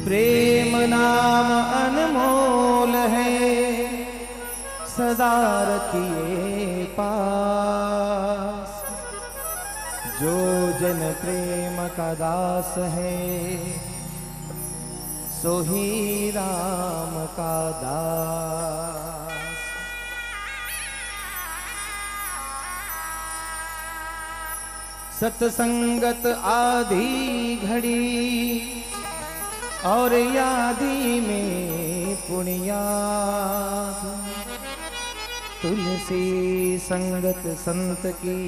प्रेम नाम अनमोल है, सदा रखिए पास। जो जन प्रेम का दास है, सो ही राम का दास। सत्संगत आधी घड़ी और यादी में पुण्यात। तुलसी संगत संत की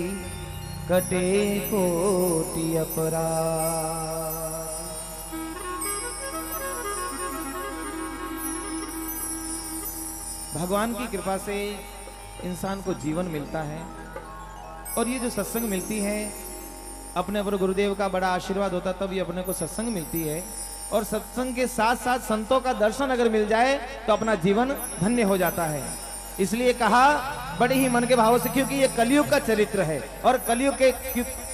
कटे कोटि अपराध। भगवान की कृपा से इंसान को जीवन मिलता है और ये जो सत्संग मिलती है, अपने पर गुरुदेव का बड़ा आशीर्वाद होता तब ये अपने को सत्संग मिलती है। और सत्संग के साथ साथ संतों का दर्शन अगर मिल जाए तो अपना जीवन धन्य हो जाता है। इसलिए कहा बड़े ही मन के भाव से, क्योंकि ये कलयुग का चरित्र है। और कलयुग के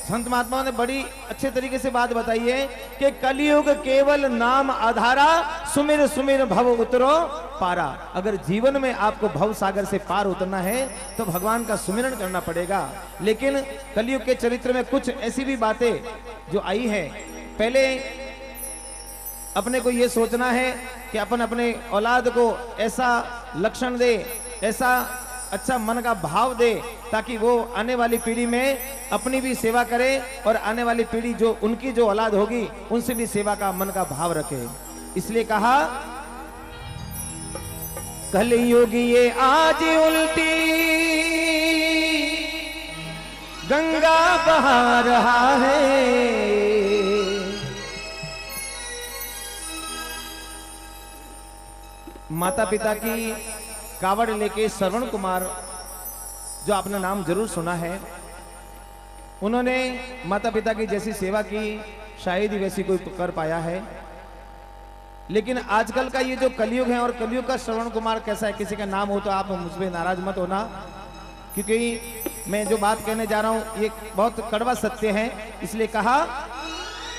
संत महात्माओं ने बड़ी अच्छे तरीके से बात बताई है कि कलयुग केवल नाम आधारा, सुमिर सुमिर भव उतरो पारा। अगर जीवन में आपको भव सागर से पार उतरना है तो भगवान का सुमिरन करना पड़ेगा। लेकिन कलयुग के चरित्र में कुछ ऐसी भी बातें जो आई है, पहले अपने को ये सोचना है कि अपन अपने औलाद को ऐसा लक्षण दे, ऐसा अच्छा मन का भाव दे, ताकि वो आने वाली पीढ़ी में अपनी भी सेवा करे और आने वाली पीढ़ी जो उनकी जो औलाद होगी उनसे भी सेवा का मन का भाव रखे। इसलिए कहा कलयुग ये आज उल्टी गंगा बहा रहा है। माता पिता की कावड़ लेके श्रवण कुमार, जो आपने नाम जरूर सुना है, उन्होंने माता पिता की जैसी सेवा की शायद ही वैसी कोई कर पाया है। लेकिन आजकल का ये जो कलयुग है, और कलयुग का श्रवण कुमार कैसा है, किसी का नाम हो तो आप मुझ पे नाराज मत होना, क्योंकि मैं जो बात कहने जा रहा हूं ये बहुत कड़वा सत्य है। इसलिए कहा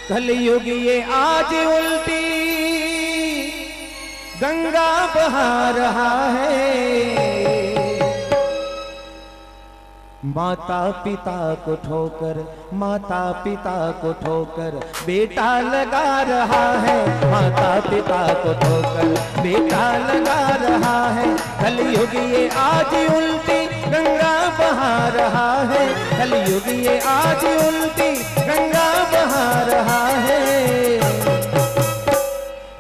कलयुग ये आज उल्टी गंगा बहा रहा है। माता पिता को ठोकर, माता पिता को ठोकर बेटा लगा रहा है। माता पिता को ठोकर बेटा लगा रहा है। कलयुग ये आज उल्टी गंगा बहा रहा है। कलयुग ये आज उल्टी गंगा बहा रहा है।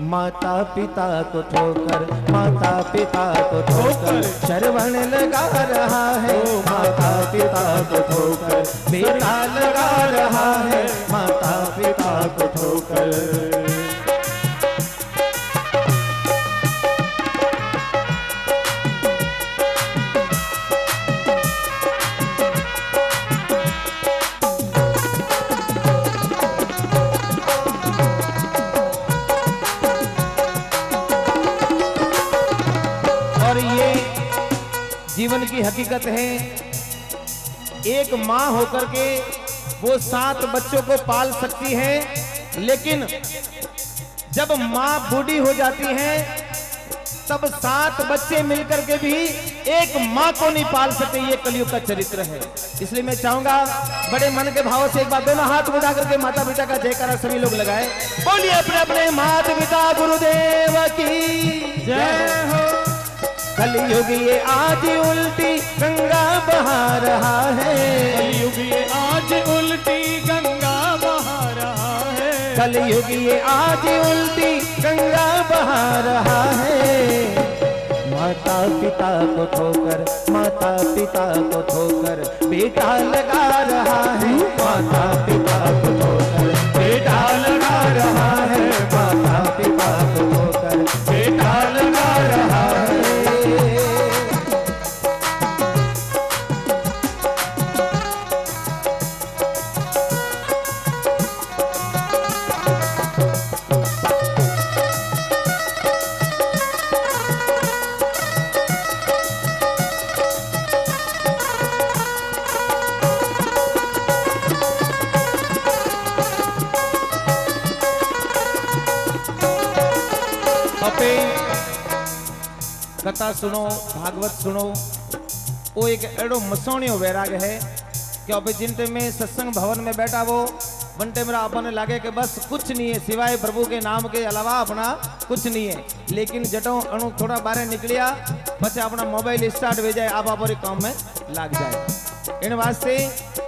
माता पिता को ठोकर, माता पिता को ठोकर श्रवण लगा रहा है। माता पिता को ठोकर बेटा लगा रहा है। माता पिता को ठोकर। जीवन की हकीकत है, एक माँ होकर के वो 7 बच्चों को पाल सकती है, लेकिन जब माँ बूढ़ी हो जाती है तब 7 बच्चे मिलकर के भी एक माँ को नहीं पाल सकते। ये कलयुग का चरित्र है। इसलिए मैं चाहूंगा बड़े मन के भाव से एक बार दोनों हाथ उठा करके माता पिता का जयकारा सभी लोग लगाए। बोलिए अपने अपने माता पिता गुरुदेव की जय हो। कलयुग ये आज उल्टी गंगा बहा रहा है। कलयुग ये आज उल्टी गंगा बहा रहा है। कलयुग ये आज उल्टी गंगा बहा रहा है। माता पिता को ठोकर, माता पिता को ठोकर बेटा लगा रहा है। माता पिता को ठोकर बेटा लगा रहा है। माता पिता को ठोकर बेटा लगा रहा है। अपे कथा सुनो, भागवत सुनो। वो एक एड़ो मसोणियो वैराग है कि अब जिन टाइम में सत्संग भवन में बैठा वो वन टाइम अपने लगे कि बस कुछ नहीं है सिवाय प्रभु के नाम के अलावा अपना कुछ नहीं है। लेकिन जटों अणु थोड़ा बाहर निकलिया बच्चे अपना मोबाइल स्टार्ट हो जाए, आप अपने काम में लग जाए। इन वास्ते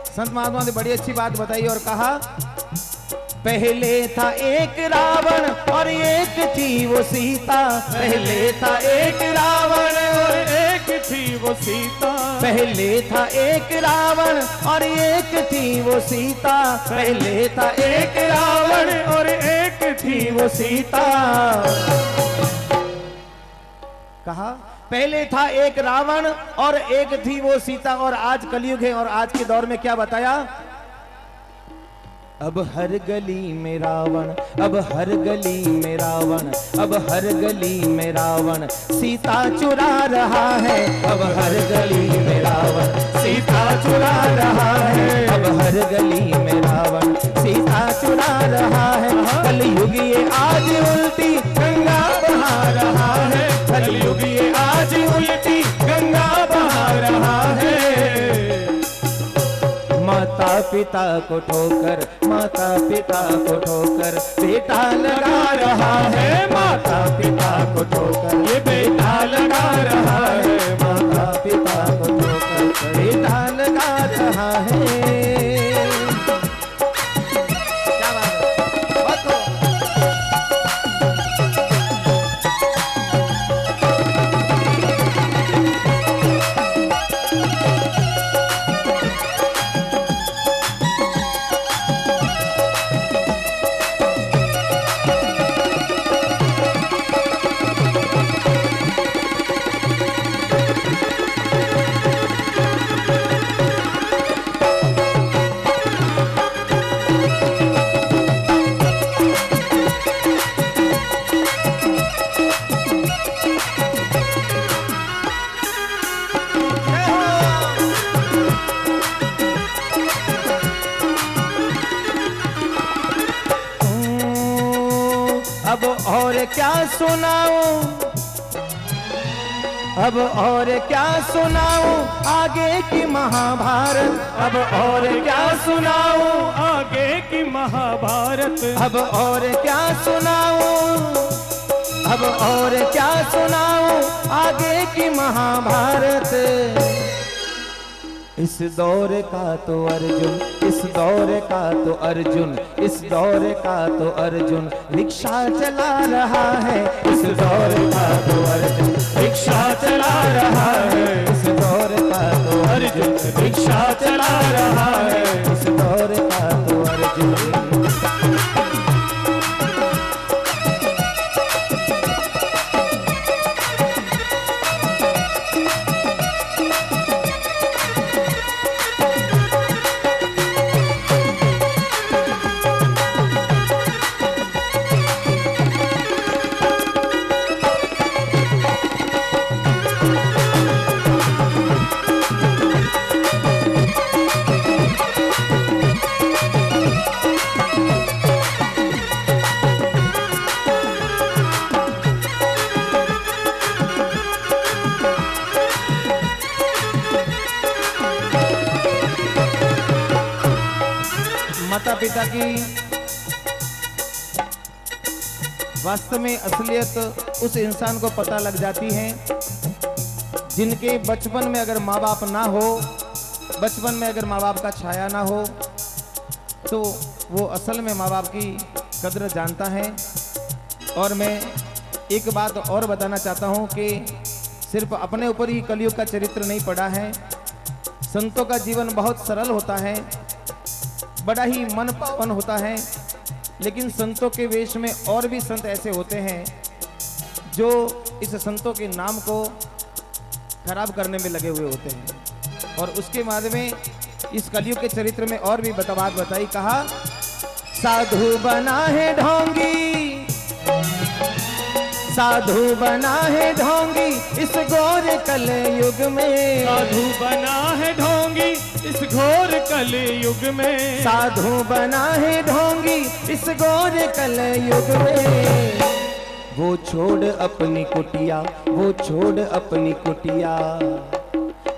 संत महात्मा ने बड़ी अच्छी बात बताई और कहा, पहले था एक रावण और एक थी वो सीता। पहले था एक रावण और एक थी वो सीता। पहले था एक रावण और एक थी वो सीता। पहले था एक रावण और एक थी थी वो सीता। कहा पहले था एक रावण और एक थी वो सीता। और आज कलयुग है और आज के दौर में क्या बताया, अब हर गली में रावण, अब हर गली में रावण, अब हर गली में रावण सीता चुरा रहा है। अब हर गली में रावण सीता चुरा रहा है। अब हर गली में रावण सीता चुरा रहा है। कलयुग ये आज उल्टी गंगा बहा रहा है। कलयुग ये आज उल्टी गंगा बहा रहा है। माता पिता को ठोकर, माता पिता को ठोकर बेटा लगा रहा है। माता पिता को ठोकर ये बेटा लगा रहा है। माता पिता को ठोकर बेटा लगा रहा है। क्या बात है, बात हो। अब और क्या सुनाऊं, अब और क्या सुनाऊं आगे की महाभारत। अब और क्या सुनाऊं आगे की महाभारत। अब और क्या सुनाऊं, अब और क्या सुनाऊं आगे की महाभारत। इस दौर का तो अर्जुन, इस दौर का तो अर्जुन, इस दौर का तो अर्जुन रिक्शा चला रहा है। इस दौर का तो अर्जुन रिक्शा चला रहा है। इस दौर का तो अर्जुन रिक्शा चला रहा है। इस दौर का तो अर्जुन। माता पिता की वास्तव में असलियत उस इंसान को पता लग जाती है जिनके बचपन में अगर माँ बाप ना हो, बचपन में अगर माँ बाप का छाया ना हो, तो वो असल में माँ बाप की कद्र जानता है। और मैं एक बात और बताना चाहता हूँ कि सिर्फ अपने ऊपर ही कलयुग का चरित्र नहीं पड़ा है। संतों का जीवन बहुत सरल होता है, बड़ा ही मन पावन होता है। लेकिन संतों के वेश में और भी संत ऐसे होते हैं जो इस संतों के नाम को खराब करने में लगे हुए होते हैं। और उसके बाद में इस कलयुग के चरित्र में और भी बात बताई। कहा साधु बना है ढोंगी, साधु बना है ढोंगी इस घोर कल युग में। साधु बना है ढोंगी इस घोर कल युग में। साधु बना है ढोंगी इस घोर कल युग में। वो छोड़ अपनी कुटिया, वो छोड़ अपनी कुटिया,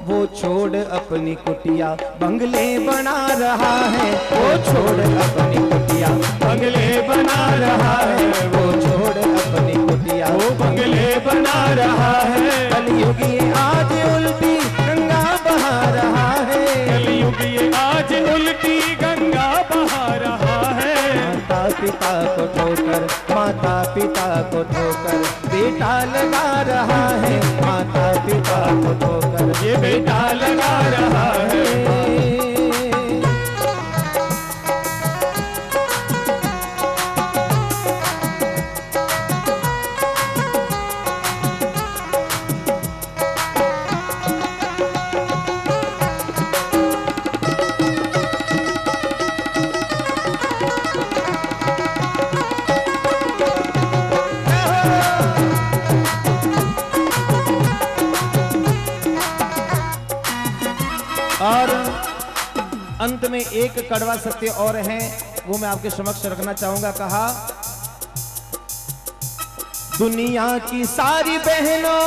वो छोड़ अपनी कुटिया बंगले बना रहा है। वो छोड़ अपनी कुटिया बंगले बना रहा है, वो छोड़ अपनी कुटिया वो बंगले बना रहा है। कलयुग ये आज उल्टी गंगा बहा रहा है। कलयुग ये आज उल्टी गंगा बहा रहा है। माता पिता को ठोकर, माता पिता को ठोकर बेटा लगा रहा है। माता पिता को ठोकर ये बेटा लगा रहा है। और अंत में एक कड़वा सत्य और है, वो मैं आपके समक्ष रखना चाहूंगा। कहा, दुनिया की सारी बहनों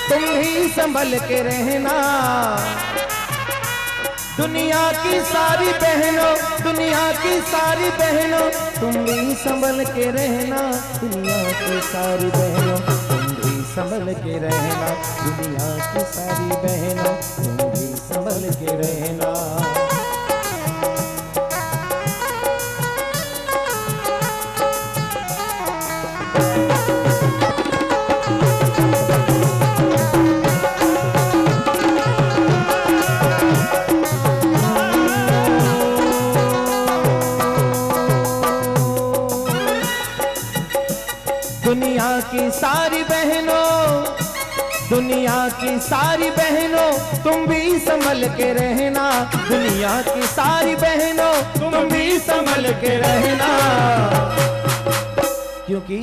तुम भी संभल के रहना। दुनिया की सारी बहनों, दुनिया की सारी बहनों तुम भी संभल के रहना। दुनिया की सारी बहनों तुम भी संभल के रहना। दुनिया की सारी बहनों तुम भी संभल के रहना। दुनिया की सारी बहनों, दुनिया की सारी बहनों तुम भी संभल के रहना। दुनिया की सारी बहनों तुम भी संभल के रहना। क्योंकि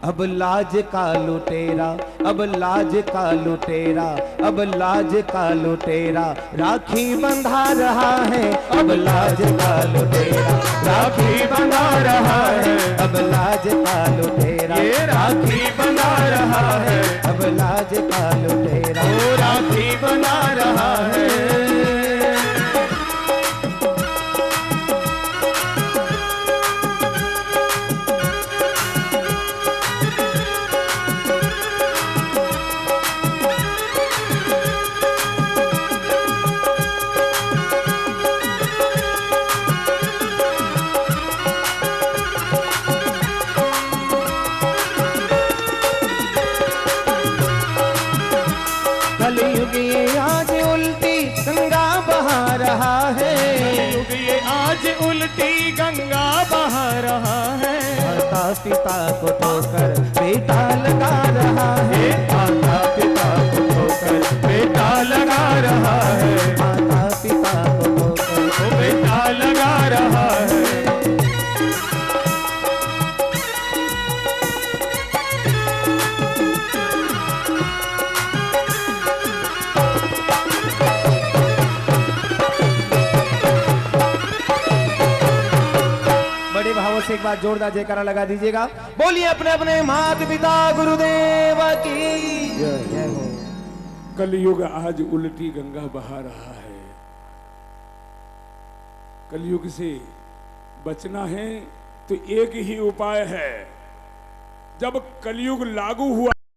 अब लाज का लुटेरा, अब लाज का लुटेरा, अब लाज का लुटेरा राखी बंधा रहा है। अब लाज का लुटेरा राखी बंधा रहा है। अब लाज का लुटेरा ये राखी बना रहा है। अब लाज का लुटेरा वो राखी बना रहा है। कलयुग ये आज उल्टी गंगा बहा रहा है। कलयुग ये आज उल्टी गंगा बहा रहा है। माता पिता को ठोकर बेटा लगा रहा है। माता पिता को ठोकर बेटा लगा रहा है। माता पिता को ठोकर वो बेटा लगा रहा है। बड़े भावों से एक बार जोरदार जयकारा लगा दीजिएगा। बोलिए अपने अपने माता पिता गुरुदेव की जय हो। कलयुग आज उल्टी गंगा बहा रहा है। कलयुग से बचना है तो एक ही उपाय है। जब कलयुग लागू हुआ